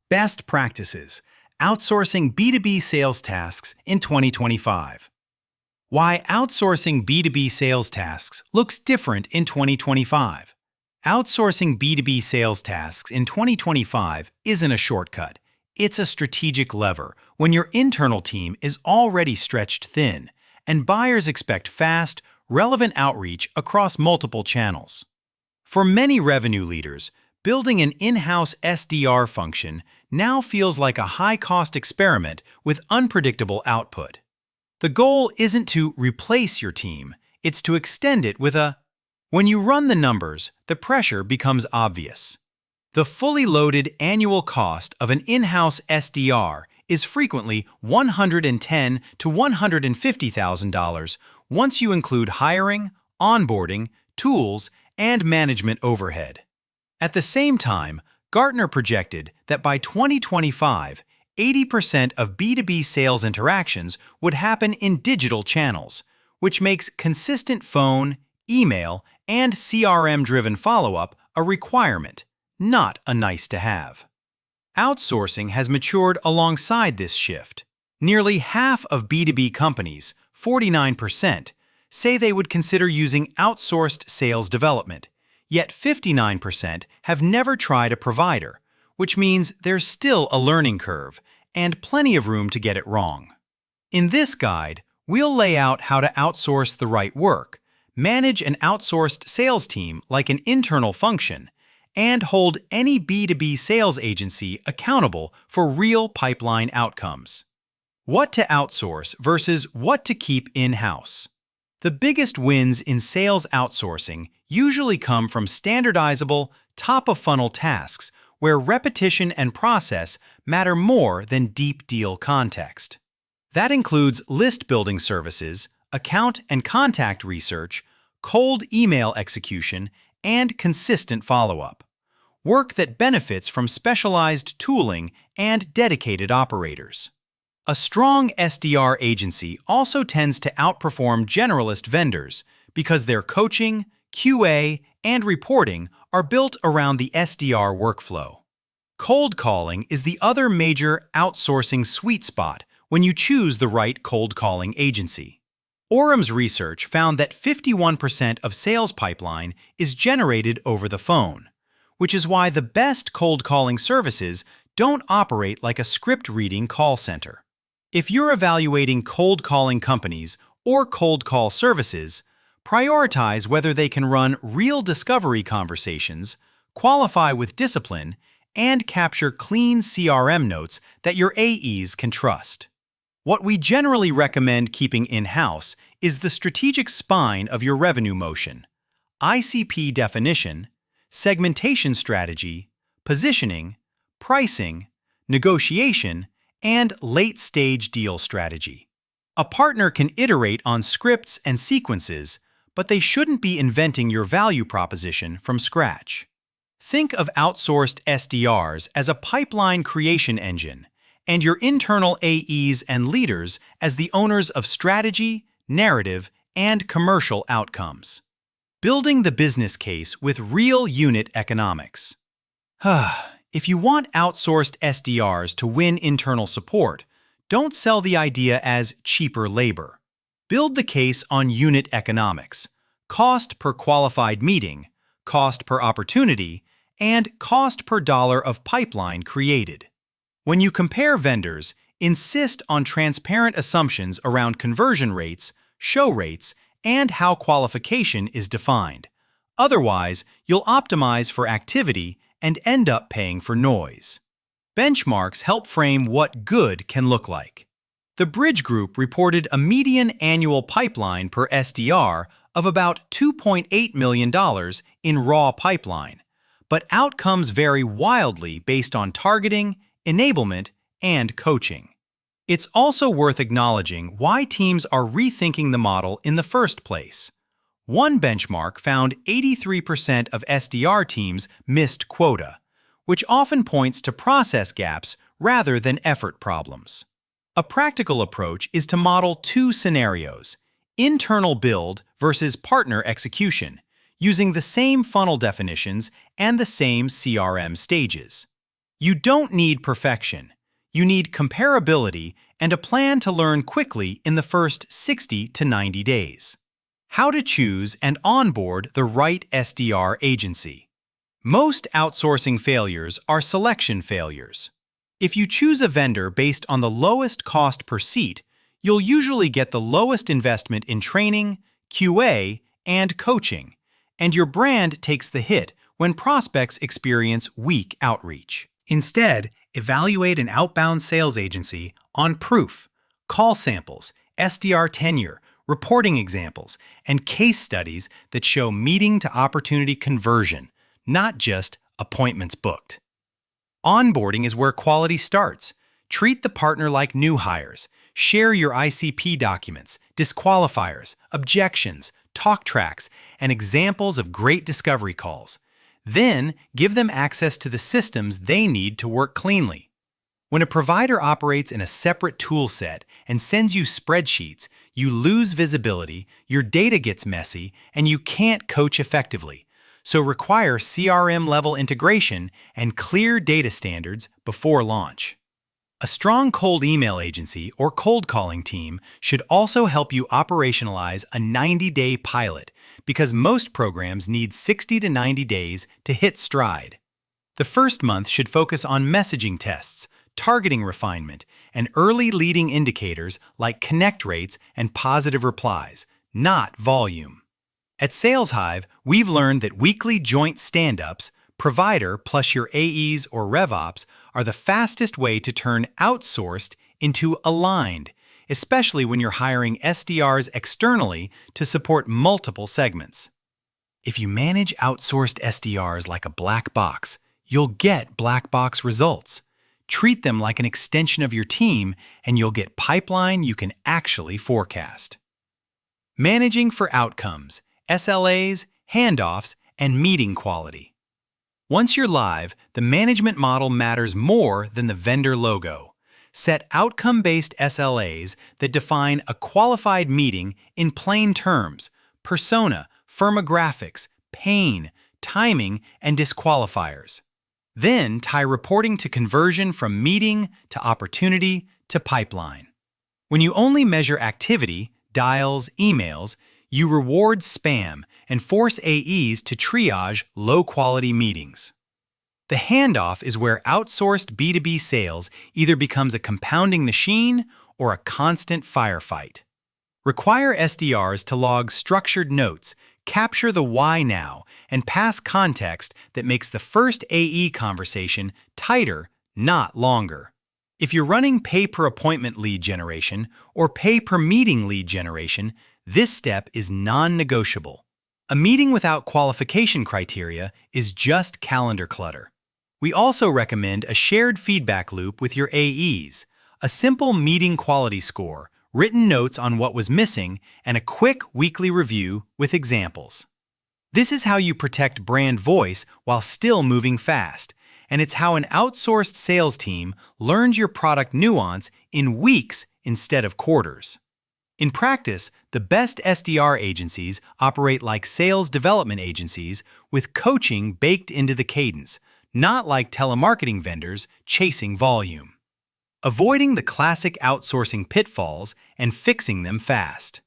Best practices: outsourcing B2B sales tasks in 2025. Why outsourcing B2B sales tasks looks different in 2025. Outsourcing B2B sales tasks in 2025 isn't a shortcut. It's a strategic lever when your internal team is already stretched thin and buyers expect fast, relevant outreach across multiple channels. For many revenue leaders, building an in-house SDR function now feels like a high-cost experiment with unpredictable output. The goal isn't to replace your team, it's to extend it with a... When you run the numbers, the pressure becomes obvious. The fully loaded annual cost of an in-house SDR is frequently $110,000 to $150,000 once you include hiring, onboarding, tools, and management overhead. At the same time, Gartner projected that by 2025, 80% of B2B sales interactions would happen in digital channels, which makes consistent phone, email, and CRM-driven follow-up a requirement, not a nice-to-have. Outsourcing has matured alongside this shift. Nearly half of B2B companies, 49%, say they would consider using outsourced sales development, yet 59% have never tried a provider, which means there's still a learning curve and plenty of room to get it wrong. In this guide, we'll lay out how to outsource the right work, manage an outsourced sales team like an internal function, and hold any B2B sales agency accountable for real pipeline outcomes. What to outsource versus what to keep in-house. The biggest wins in sales outsourcing usually come from standardizable, top-of-funnel tasks where repetition and process matter more than deep deal context. That includes list-building services, account and contact research, cold email execution, and consistent follow-up. Work that benefits from specialized tooling and dedicated operators. A strong SDR agency also tends to outperform generalist vendors because their coaching, QA, and reporting are built around the SDR workflow. Cold calling is the other major outsourcing sweet spot when you choose the right cold calling agency. Orum's research found that 51% of sales pipeline is generated over the phone, which is why the best cold calling services don't operate like a script-reading call center. If you're evaluating cold calling companies or cold call services, prioritize whether they can run real discovery conversations, qualify with discipline, and capture clean CRM notes that your AEs can trust. What we generally recommend keeping in-house is the strategic spine of your revenue motion: ICP definition, segmentation strategy, positioning, pricing, negotiation, and late-stage deal strategy. A partner can iterate on scripts and sequences, but they shouldn't be inventing your value proposition from scratch. Think of outsourced SDRs as a pipeline creation engine, and your internal AEs and leaders as the owners of strategy, narrative, and commercial outcomes. Building the business case with real unit economics. If you want outsourced SDRs to win internal support, don't sell the idea as cheaper labor. Build the case on unit economics: cost per qualified meeting, cost per opportunity, and cost per dollar of pipeline created. When you compare vendors, insist on transparent assumptions around conversion rates, show rates, and how qualification is defined. Otherwise, you'll optimize for activity and end up paying for noise. Benchmarks help frame what good can look like. The Bridge Group reported a median annual pipeline per SDR of about $2.8 million in raw pipeline, but outcomes vary wildly based on targeting, enablement, and coaching. It's also worth acknowledging why teams are rethinking the model in the first place. One benchmark found 83% of SDR teams missed quota, which often points to process gaps rather than effort problems. A practical approach is to model two scenarios: internal build versus partner execution, using the same funnel definitions and the same CRM stages. You don't need perfection. You need comparability and a plan to learn quickly in the first 60 to 90 days. How to choose and onboard the right SDR agency. Most outsourcing failures are selection failures. If you choose a vendor based on the lowest cost per seat, you'll usually get the lowest investment in training, QA, and coaching, and your brand takes the hit when prospects experience weak outreach. Instead, evaluate an outbound sales agency on proof, call samples, SDR tenure, reporting examples, and case studies that show meeting-to-opportunity conversion, not just appointments booked. Onboarding is where quality starts. Treat the partner like new hires. Share your ICP documents, disqualifiers, objections, talk tracks, and examples of great discovery calls. Then, give them access to the systems they need to work cleanly. When a provider operates in a separate tool set and sends you spreadsheets, you lose visibility, your data gets messy, and you can't coach effectively. So require CRM-level integration and clear data standards before launch. A strong cold email agency or cold calling team should also help you operationalize a 90-day pilot because most programs need 60 to 90 days to hit stride. The first month should focus on messaging tests, targeting refinement, and early leading indicators like connect rates and positive replies, not volume. At SalesHive, we've learned that weekly joint stand-ups, provider plus your AEs or RevOps, are the fastest way to turn outsourced into aligned, especially when you're hiring SDRs externally to support multiple segments. If you manage outsourced SDRs like a black box, you'll get black box results. Treat them like an extension of your team, and you'll get pipeline you can actually forecast. Managing for outcomes, SLAs, handoffs, and meeting quality. Once you're live, the management model matters more than the vendor logo. Set outcome-based SLAs that define a qualified meeting in plain terms: persona, firmographics, pain, timing, and disqualifiers. Then tie reporting to conversion from meeting to opportunity to pipeline. When you only measure activity, dials, emails, you reward spam and force AEs to triage low-quality meetings. The handoff is where outsourced B2B sales either becomes a compounding machine or a constant firefight. Require SDRs to log structured notes, capture the why now, and pass context that makes the first AE conversation tighter, not longer. If you're running pay-per-appointment lead generation or pay-per-meeting lead generation, this step is non-negotiable. A meeting without qualification criteria is just calendar clutter. We also recommend a shared feedback loop with your AEs, a simple meeting quality score, written notes on what was missing, and a quick weekly review with examples. This is how you protect brand voice while still moving fast, and it's how an outsourced sales team learns your product nuance in weeks instead of quarters. In practice, the best SDR agencies operate like sales development agencies with coaching baked into the cadence, not like telemarketing vendors chasing volume. Avoiding the classic outsourcing pitfalls and fixing them fast.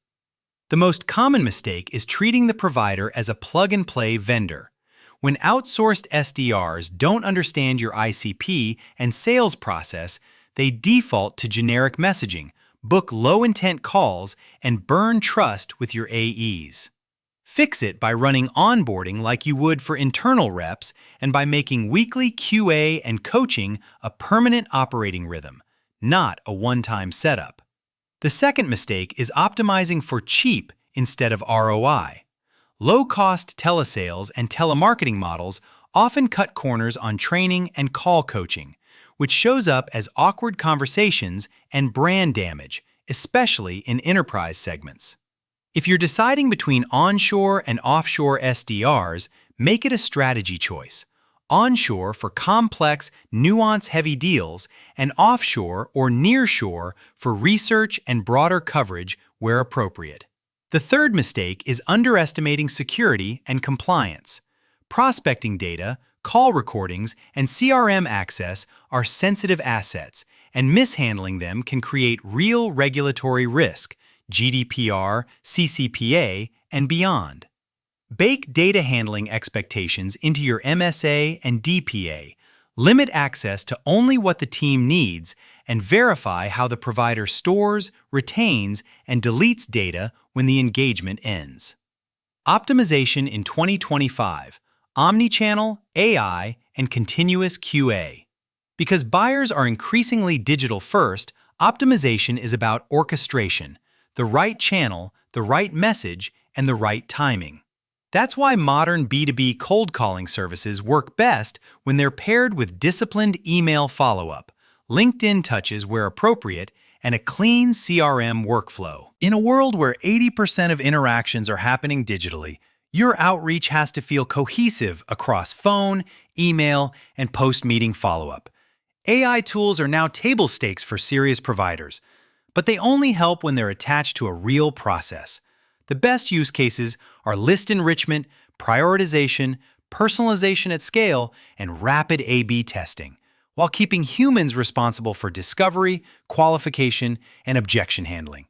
The most common mistake is treating the provider as a plug-and-play vendor. When outsourced SDRs don't understand your ICP and sales process, they default to generic messaging, book low-intent calls, and burn trust with your AEs. Fix it by running onboarding like you would for internal reps and by making weekly QA and coaching a permanent operating rhythm, not a one-time setup. The second mistake is optimizing for cheap instead of ROI. Low-cost telesales and telemarketing models often cut corners on training and call coaching, which shows up as awkward conversations and brand damage, especially in enterprise segments. If you're deciding between onshore and offshore SDRs, make it a strategy choice. Onshore for complex, nuance-heavy deals, and offshore or nearshore for research and broader coverage where appropriate. The third mistake is underestimating security and compliance. Prospecting data, call recordings, and CRM access are sensitive assets, and mishandling them can create real regulatory risk, GDPR, CCPA, and beyond. Bake data handling expectations into your MSA and DPA, limit access to only what the team needs, and verify how the provider stores, retains, and deletes data when the engagement ends. Optimization in 2025, Omnichannel, AI, and continuous QA. Because buyers are increasingly digital first, optimization is about orchestration, the right channel, the right message, and the right timing. That's why modern B2B cold calling services work best when they're paired with disciplined email follow-up, LinkedIn touches where appropriate, and a clean CRM workflow. In a world where 80% of interactions are happening digitally, your outreach has to feel cohesive across phone, email, and post-meeting follow-up. AI tools are now table stakes for serious providers, but they only help when they're attached to a real process. The best use cases are list enrichment, prioritization, personalization at scale, and rapid A/B testing, while keeping humans responsible for discovery, qualification, and objection handling.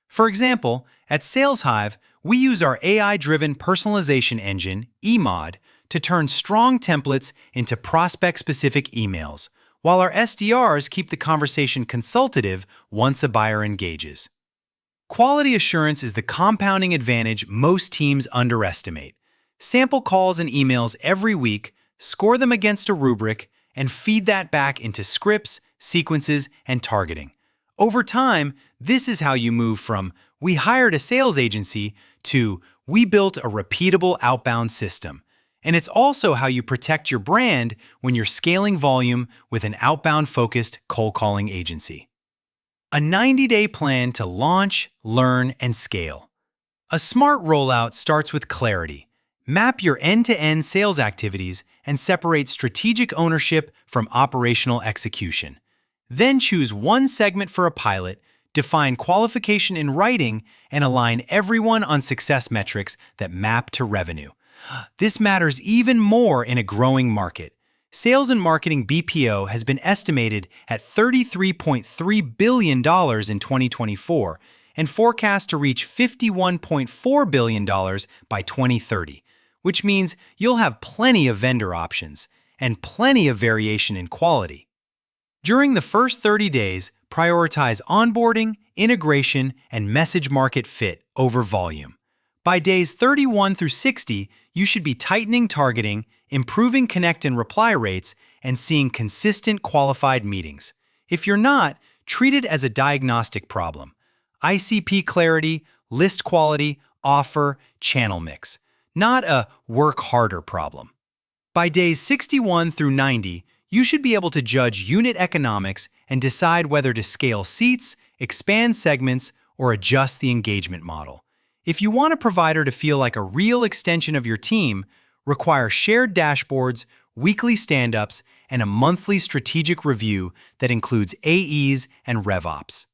For example, at SalesHive, we use our AI-driven personalization engine, eMod, to turn strong templates into prospect-specific emails, while our SDRs keep the conversation consultative once a buyer engages. Quality assurance is the compounding advantage most teams underestimate. Sample calls and emails every week, score them against a rubric, and feed that back into scripts, sequences, and targeting. Over time, this is how you move from "we hired a sales agency" to "we built a repeatable outbound system." And it's also how you protect your brand when you're scaling volume with an outbound-focused cold calling agency. A 90-day plan to launch, learn, and scale. A smart rollout starts with clarity. Map your end-to-end sales activities and separate strategic ownership from operational execution. Then choose one segment for a pilot, define qualification in writing, and align everyone on success metrics that map to revenue. This matters even more in a growing market. Sales and marketing BPO has been estimated at $33.3 billion in 2024 and forecast to reach $51.4 billion by 2030, which means you'll have plenty of vendor options and plenty of variation in quality. During the first 30 days, prioritize onboarding, integration, and message market fit over volume. By days 31 through 60, you should be tightening targeting, improving connect and reply rates, and seeing consistent qualified meetings. If you're not, treat it as a diagnostic problem. ICP clarity, list quality, offer, channel mix. Not a work harder problem. By days 61 through 90, you should be able to judge unit economics and decide whether to scale seats, expand segments, or adjust the engagement model. If you want a provider to feel like a real extension of your team, require shared dashboards, weekly stand-ups, and a monthly strategic review that includes AEs and RevOps.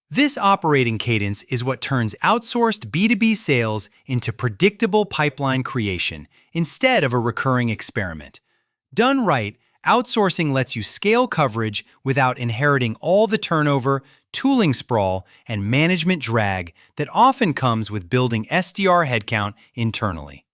This operating cadence is what turns outsourced B2B sales into predictable pipeline creation instead of a recurring experiment. Done right, outsourcing lets you scale coverage without inheriting all the turnover, tooling sprawl, and management drag that often comes with building SDR headcount internally.